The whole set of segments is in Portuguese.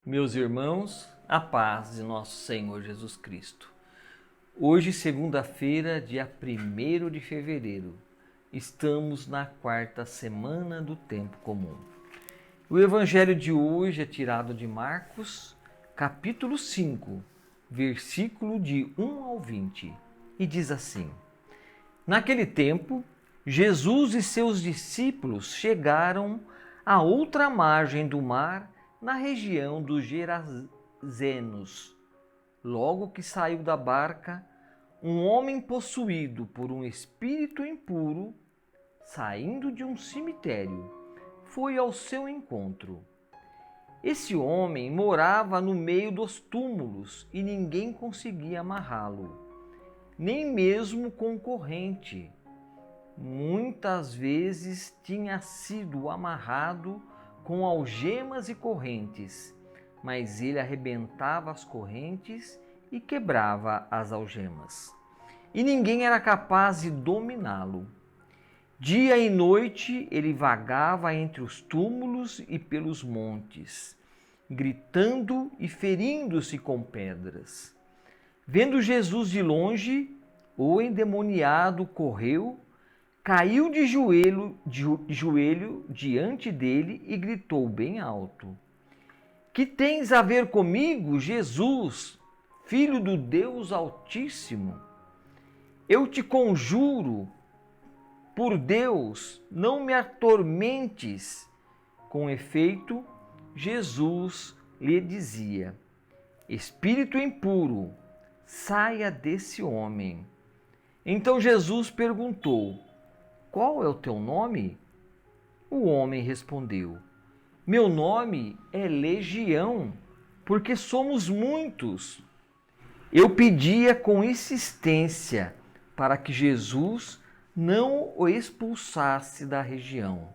Meus irmãos, a paz de nosso Senhor Jesus Cristo. Hoje, segunda-feira, dia 1º de fevereiro, estamos na quarta semana do tempo comum. O evangelho de hoje é tirado de Marcos, capítulo 5, versículo de 1 ao 20, e diz assim: Naquele tempo, Jesus e seus discípulos chegaram à outra margem do mar, na região dos Gerazenos. Logo que saiu da barca, um homem possuído por um espírito impuro, saindo de um cemitério, foi ao seu encontro. Esse homem morava no meio dos túmulos e ninguém conseguia amarrá-lo, nem mesmo com corrente. Muitas vezes tinha sido amarrado com algemas e correntes, mas ele arrebentava as correntes e quebrava as algemas, e ninguém era capaz de dominá-lo. Dia e noite ele vagava entre os túmulos e pelos montes, gritando e ferindo-se com pedras. Vendo Jesus de longe, o endemoniado correu, caiu de joelho diante dele e gritou bem alto: Que tens a ver comigo, Jesus, Filho do Deus Altíssimo? Eu te conjuro, por Deus, não me atormentes. Com efeito, Jesus lhe dizia: Espírito impuro, saia desse homem. Então Jesus perguntou: Qual é o teu nome? O homem respondeu: Meu nome é Legião, porque somos muitos. Eu pedia com insistência para que Jesus não o expulsasse da região.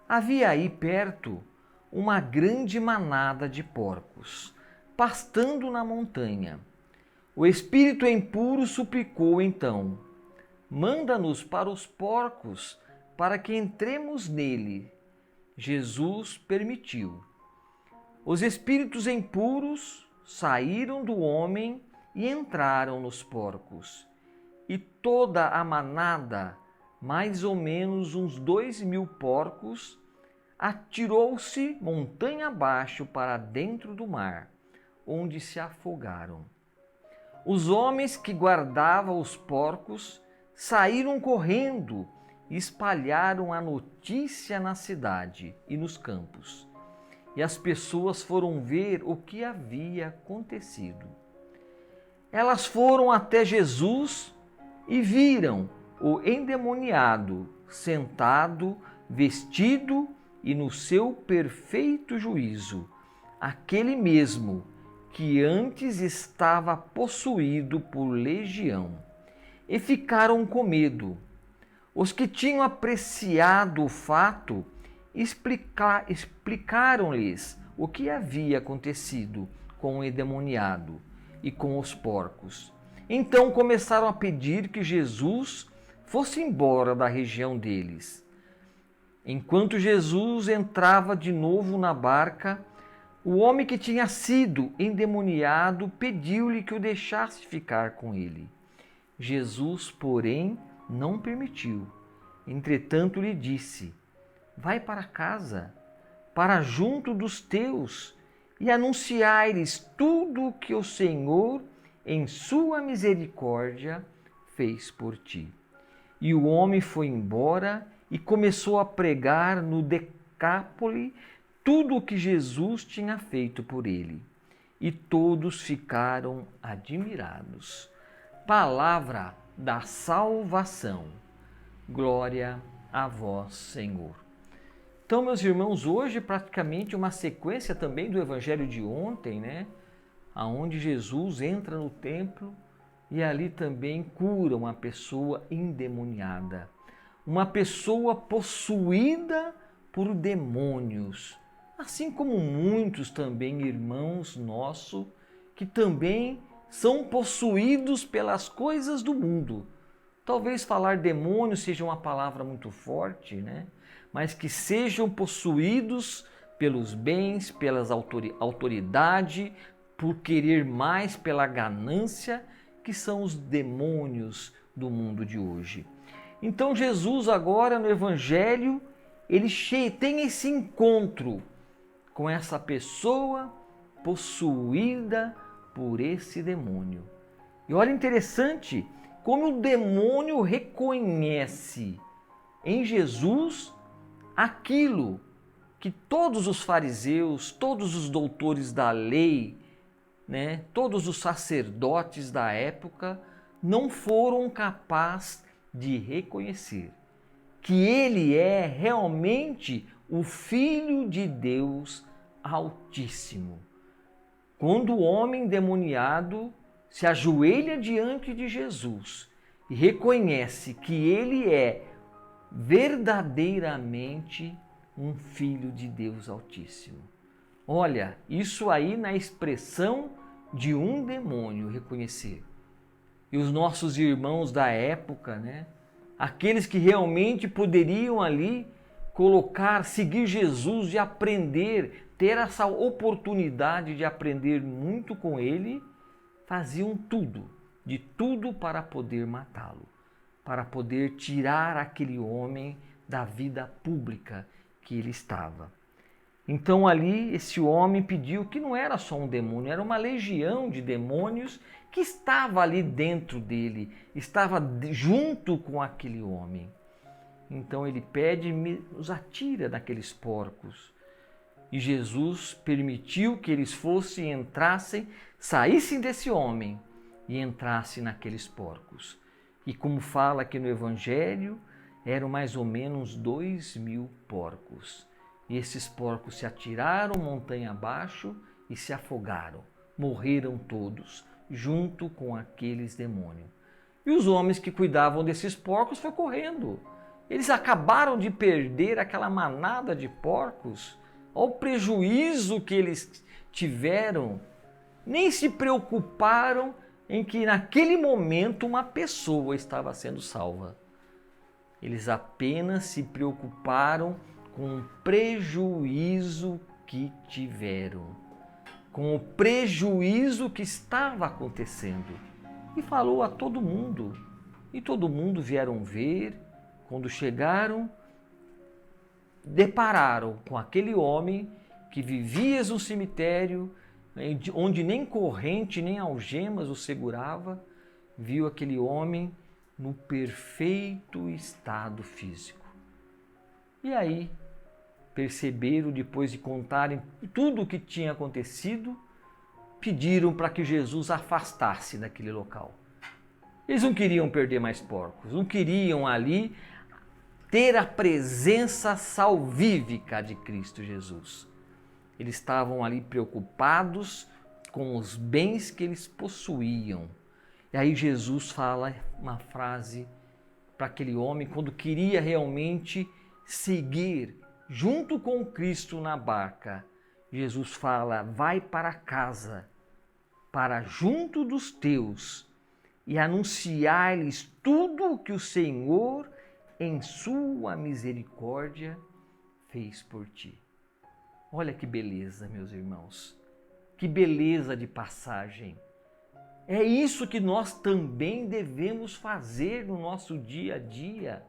Havia aí perto uma grande manada de porcos, pastando na montanha. O espírito impuro suplicou então: Manda-nos para os porcos, para que entremos nele. Jesus permitiu. Os espíritos impuros saíram do homem e entraram nos porcos. E toda a manada, mais ou menos uns 2.000 porcos, atirou-se montanha abaixo para dentro do mar, onde se afogaram. Os homens que guardavam os porcos saíram correndo e espalharam a notícia na cidade e nos campos. E as pessoas foram ver o que havia acontecido. Elas foram até Jesus e viram o endemoniado sentado, vestido e no seu perfeito juízo, aquele mesmo que antes estava possuído por legião. E ficaram com medo. Os que tinham apreciado o fato explicaram-lhes o que havia acontecido com o endemoniado e com os porcos. Então começaram a pedir que Jesus fosse embora da região deles. Enquanto Jesus entrava de novo na barca, o homem que tinha sido endemoniado pediu-lhe que o deixasse ficar com ele. Jesus, porém, não permitiu. Entretanto, lhe disse: Vai para casa, para junto dos teus, e anunciai-lhes tudo o que o Senhor, em sua misericórdia, fez por ti. E o homem foi embora e começou a pregar no Decápole tudo o que Jesus tinha feito por ele. E todos ficaram admirados. Palavra da salvação. Glória a vós, Senhor. Então, meus irmãos, hoje praticamente uma sequência também do evangelho de ontem, né? Aonde Jesus entra no templo e ali também cura uma pessoa endemoniada. Uma pessoa possuída por demônios. Assim como muitos também irmãos nossos que também são possuídos pelas coisas do mundo. Talvez falar demônio seja uma palavra muito forte, né? Mas que sejam possuídos pelos bens, pelas autoridade, por querer mais, pela ganância, que são os demônios do mundo de hoje. Então Jesus agora no Evangelho, ele tem esse encontro com essa pessoa possuída por esse demônio. E olha interessante como o demônio reconhece em Jesus aquilo que todos os fariseus, todos os doutores da lei, todos os sacerdotes da época não foram capazes de reconhecer, que ele é realmente o Filho de Deus Altíssimo. Quando o homem endemoniado se ajoelha diante de Jesus e reconhece que ele é verdadeiramente um Filho de Deus Altíssimo. Olha, isso aí na expressão de um demônio reconhecer. E os nossos irmãos da época, aqueles que realmente poderiam ali seguir Jesus e aprender, ter essa oportunidade de aprender muito com ele, faziam de tudo para poder matá-lo, para poder tirar aquele homem da vida pública que ele estava. Então ali esse homem pediu, que não era só um demônio, era uma legião de demônios que estava ali dentro dele, estava junto com aquele homem. Então ele pede, nos atira daqueles porcos. E Jesus permitiu que eles saíssem desse homem e entrassem naqueles porcos. E como fala aqui no Evangelho, eram mais ou menos 2.000 porcos. E esses porcos se atiraram montanha abaixo e se afogaram. Morreram todos, junto com aqueles demônios. E os homens que cuidavam desses porcos foram correndo. Eles acabaram de perder aquela manada de porcos. Olha o prejuízo que eles tiveram. Nem se preocuparam em que naquele momento uma pessoa estava sendo salva. Eles apenas se preocuparam com o prejuízo que tiveram, com o prejuízo que estava acontecendo. E falou a todo mundo. E todo mundo vieram ver. Quando chegaram, depararam com aquele homem que vivia no cemitério, onde nem corrente nem algemas o segurava, viu aquele homem no perfeito estado físico. E aí perceberam, depois de contarem tudo o que tinha acontecido, pediram para que Jesus afastasse daquele local. Eles não queriam perder mais porcos, não queriam ali ter a presença salvífica de Cristo Jesus. Eles estavam ali preocupados com os bens que eles possuíam. E aí Jesus fala uma frase para aquele homem, quando queria realmente seguir junto com Cristo na barca. Jesus fala: vai para casa, para junto dos teus, e anunciar-lhes tudo o que o Senhor, em sua misericórdia, fez por ti. Olha que beleza, meus irmãos. Que beleza de passagem. É isso que nós também devemos fazer no nosso dia a dia.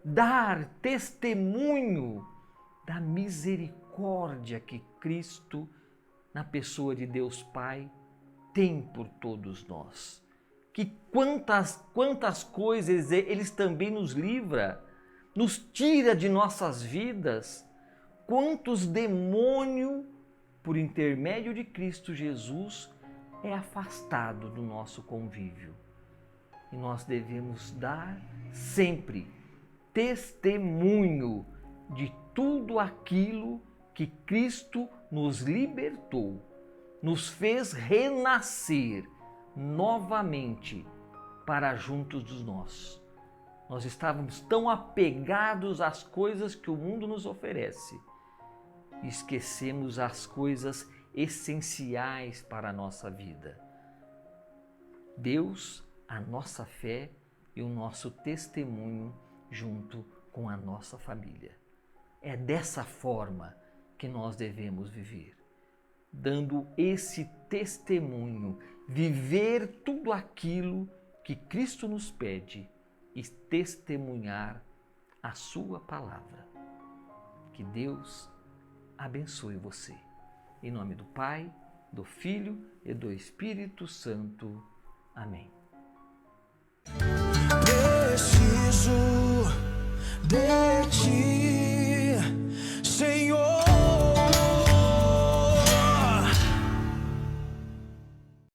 Dar testemunho da misericórdia que Cristo, na pessoa de Deus Pai, tem por todos nós. Que quantas coisas eles também nos livra, nos tira de nossas vidas. Quantos demônios, por intermédio de Cristo Jesus, é afastado do nosso convívio. E nós devemos dar sempre testemunho de tudo aquilo que Cristo nos libertou, nos fez renascer novamente para juntos dos nossos. Nós estávamos tão apegados às coisas que o mundo nos oferece e esquecemos as coisas essenciais para a nossa vida. Deus, a nossa fé e o nosso testemunho junto com a nossa família. É dessa forma que nós devemos viver, dando esse testemunho, viver tudo aquilo que Cristo nos pede e testemunhar a sua palavra. Que Deus abençoe você. Em nome do Pai, do Filho e do Espírito Santo. Amém.